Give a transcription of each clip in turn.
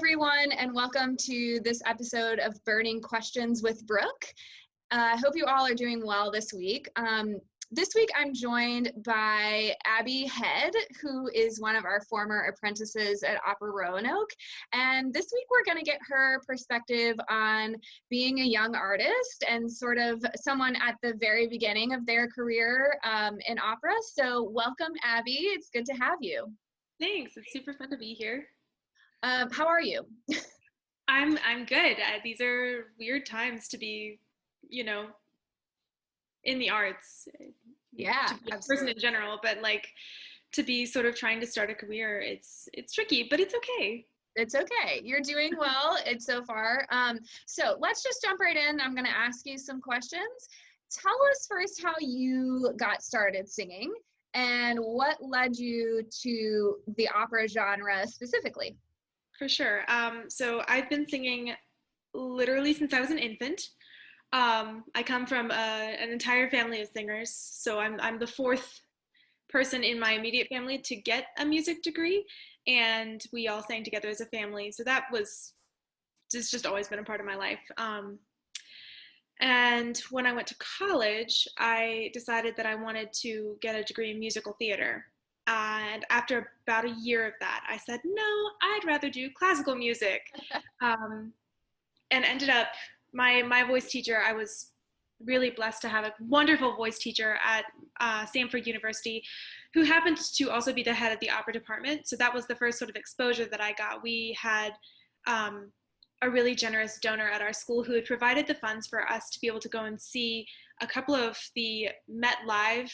everyone, and welcome to this episode of Burning Questions with Brooke. I hope you all are doing well this week. This week I'm joined by Abby Head, who is one of our former apprentices at Opera Roanoke. And this week we're going to get her perspective on being a young artist and sort of someone at the very beginning of their career in opera. So welcome, Abby. It's good to have you. Thanks. It's super fun to be here. How are you? I'm good. These are weird times to be, in the arts. Yeah, to be a person in general, but like to be sort of trying to start a career, it's tricky, but it's okay. It's okay. You're doing well. So far. So let's just jump right in. I'm going to ask you some questions. Tell us first how you got started singing and what led you to the opera genre specifically. For sure. So I've been singing literally since I was an infant. I come from an entire family of singers, so I'm the fourth person in my immediate family to get a music degree, and we all sang together as a family. So that was just always been a part of my life. And when I went to college, I decided that I wanted to get a degree in musical theater. And after about a year of that, I said, no, I'd rather do classical music. And ended up, my voice teacher, I was really blessed to have a wonderful voice teacher at Stanford University who happened to also be the head of the opera department. So that was the first sort of exposure that I got. We had a really generous donor at our school who had provided the funds for us to be able to go and see a couple of the Met Live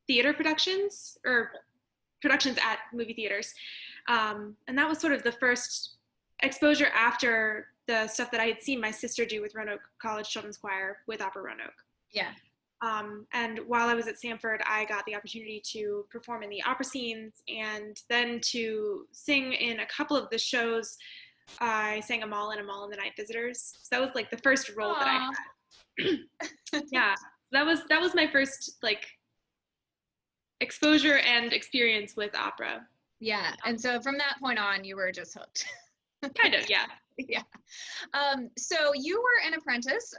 theater productions or productions at movie theaters. And that was sort of the first exposure after the stuff that I had seen my sister do with Roanoke College Children's Choir with Opera Roanoke. Yeah. And while I was at Stanford, I got the opportunity to perform in the opera scenes and then to sing in a couple of the shows. I sang Amal in the Night Visitors. So that was like the first role that I had. Yeah, that was my first like exposure and experience with opera. Yeah, and so from that point on, you were just hooked. Kind of, yeah. Yeah. So you were an apprentice,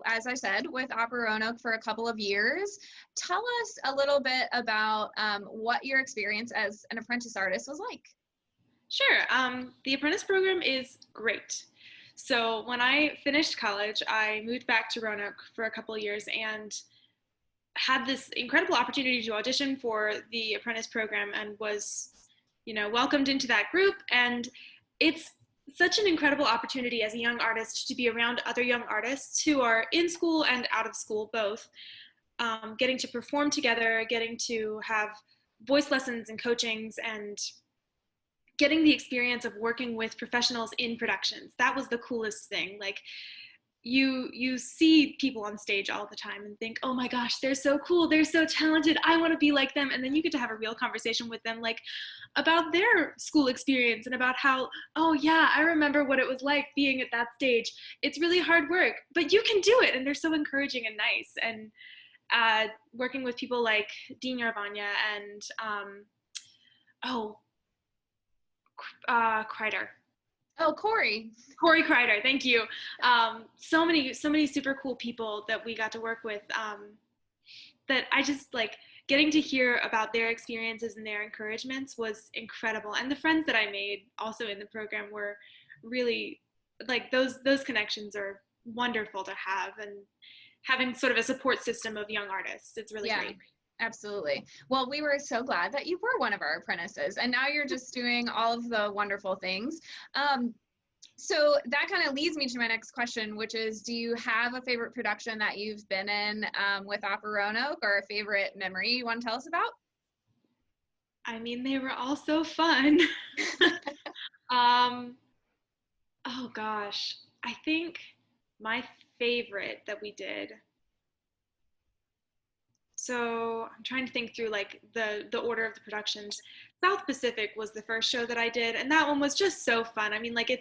as I said, with Opera Roanoke for a couple of years. Tell us a little bit about what your experience as an apprentice artist was like. Sure. The apprentice program is great. So when I finished college, I moved back to Roanoke for a couple of years and had this incredible opportunity to audition for the apprentice program and was, welcomed into that group. And it's such an incredible opportunity as a young artist to be around other young artists who are in school and out of school, both, getting to perform together, getting to have voice lessons and coachings, and getting the experience of working with professionals in productions. That was the coolest thing. Like, you see people on stage all the time and think, oh my gosh, they're so cool, they're so talented, I want to be like them. And then you get to have a real conversation with them, like about their school experience and about how, oh yeah, I remember what it was like being at that stage. It's really hard work, but you can do it. And they're so encouraging and nice. And working with people like Dean Yarvanya and Kreider. Oh, Corey Kreider, thank you. So many super cool people that we got to work with, that I just like getting to hear about their experiences and their encouragements was incredible. And the friends that I made also in the program were really like those connections are wonderful to have, and having sort of a support system of young artists. It's really great. Absolutely. Well, we were so glad that you were one of our apprentices, and now you're just doing all of the wonderful things. So that kind of leads me to my next question, which is, do you have a favorite production that you've been in with Opera Roanoke, or a favorite memory you want to tell us about? I mean, they were all so fun. Oh gosh, I think my favorite that we did, so I'm trying to think through like the order of the productions. South Pacific was the first show that I did, and that one was just so fun. I mean, like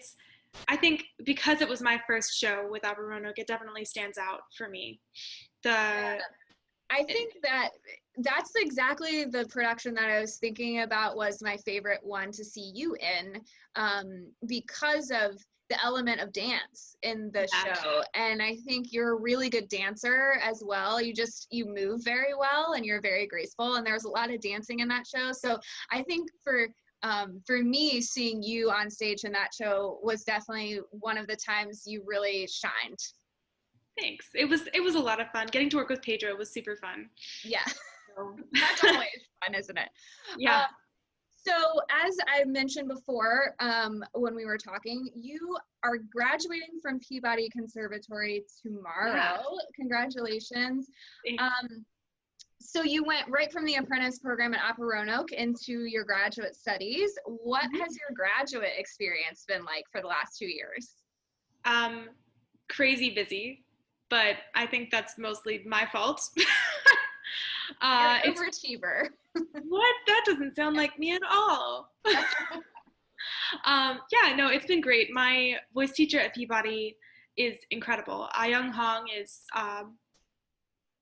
I think because it was my first show with Opera Roanoke, it definitely stands out for me. I think that that's exactly the production that I was thinking about was my favorite one to see you in, because of the element of dance in the show. And I think you're a really good dancer as well. You move very well and you're very graceful, and there's a lot of dancing in that show. So I think for me, seeing you on stage in that show was definitely one of the times you really shined. Thanks. It was a lot of fun. Getting to work with Pedro was super fun. Yeah. That's always fun, isn't it? Yeah. So as I mentioned before, when we were talking, you are graduating from Peabody Conservatory tomorrow. Yeah. Congratulations. So you went right from the apprentice program at Roanoke into your graduate studies. What has your graduate experience been like for the last 2 years? Crazy busy, but I think that's mostly my fault. You're an overachiever. What? That doesn't sound like me at all. Yeah, no, it's been great. My voice teacher at Peabody is incredible. Young Hong is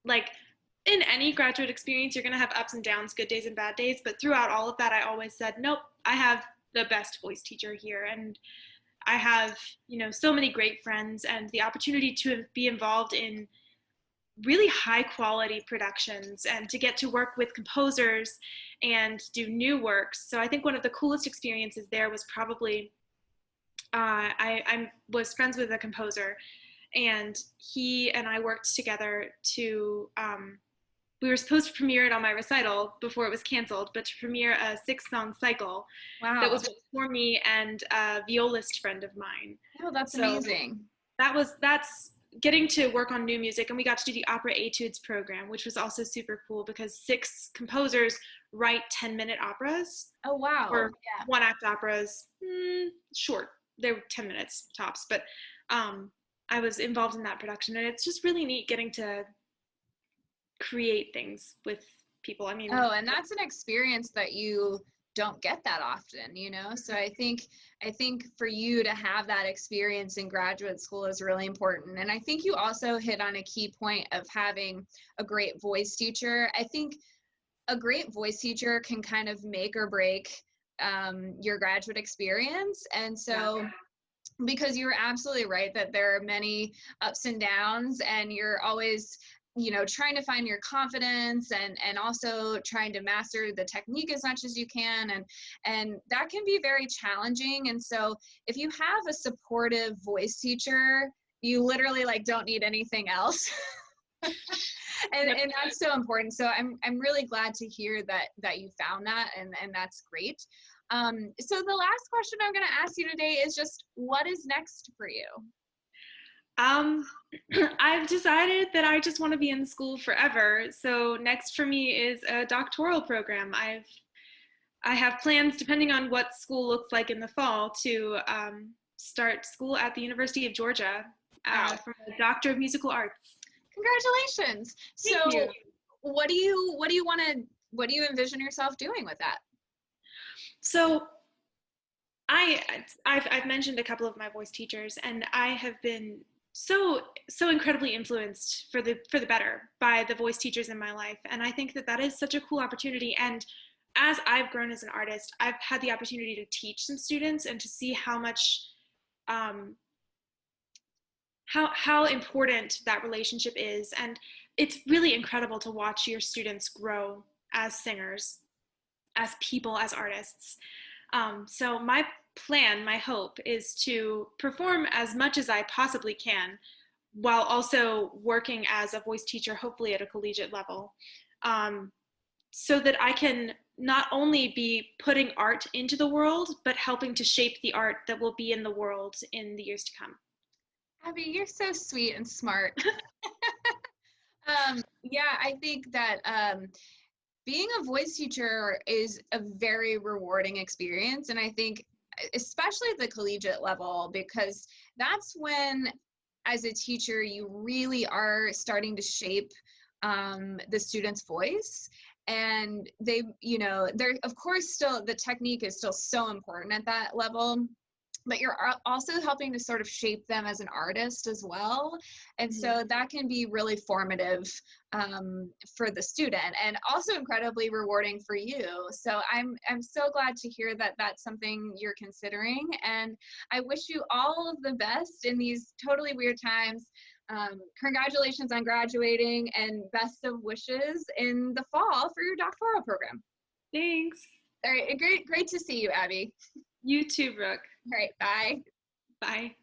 like, in any graduate experience, you're going to have ups and downs, good days and bad days. But throughout all of that, I always said, nope, I have the best voice teacher here. And I have, so many great friends and the opportunity to be involved in really high quality productions and to get to work with composers and do new works. So I think one of the coolest experiences there was probably, I was friends with a composer, and he and I worked together to, we were supposed to premiere it on my recital before it was canceled, but to premiere a 6-song cycle. Wow. That was for me and a violist friend of mine. Oh, that's amazing. That's getting to work on new music, and we got to do the Opera Etudes program, which was also super cool because 6 composers write 10-minute operas. Oh, wow. Or one-act operas, short. They were 10 minutes tops, but I was involved in that production, and it's just really neat getting to create things with people. I mean, and that's an experience that you don't get that often, so I think for you to have that experience in graduate school is really important. And I think you also hit on a key point of having a great voice teacher. I think a great voice teacher can kind of make or break your graduate experience. And so because you're absolutely right that there are many ups and downs, and you're always trying to find your confidence and also trying to master the technique as much as you can. And that can be very challenging. And so if you have a supportive voice teacher, you literally don't need anything else. and that's so important. So I'm really glad to hear that you found that, and that's great. So the last question I'm going to ask you today is just, what is next for you? I've decided that I just want to be in school forever. So next for me is a doctoral program. I have plans, depending on what school looks like in the fall, to start school at the University of Georgia for a Doctor of Musical Arts. Congratulations! Thank you. What do you envision yourself doing with that? So I've mentioned a couple of my voice teachers, and I have been so incredibly influenced for the better by the voice teachers in my life. And I think that is such a cool opportunity. And as I've grown as an artist, I've had the opportunity to teach some students and to see how much, how important that relationship is. And it's really incredible to watch your students grow as singers, as people, as artists. So my plan, my hope, is to perform as much as I possibly can while also working as a voice teacher, hopefully at a collegiate level, so that I can not only be putting art into the world, but helping to shape the art that will be in the world in the years to come. Abby, you're so sweet and smart. Yeah, I think that being a voice teacher is a very rewarding experience. And I think especially at the collegiate level, because that's when, as a teacher, you really are starting to shape the student's voice. And they're, of course, still, the technique is still so important at that level. but you're also helping to sort of shape them as an artist as well. And Mm-hmm. so that can be really formative for the student, and also incredibly rewarding for you. So I'm so glad to hear that that's something you're considering, and I wish you all of the best in these totally weird times. Congratulations on graduating, and best of wishes in the fall for your doctoral program. Thanks. All right, great to see you, Abby. You too, Brooke. All right, bye. Bye.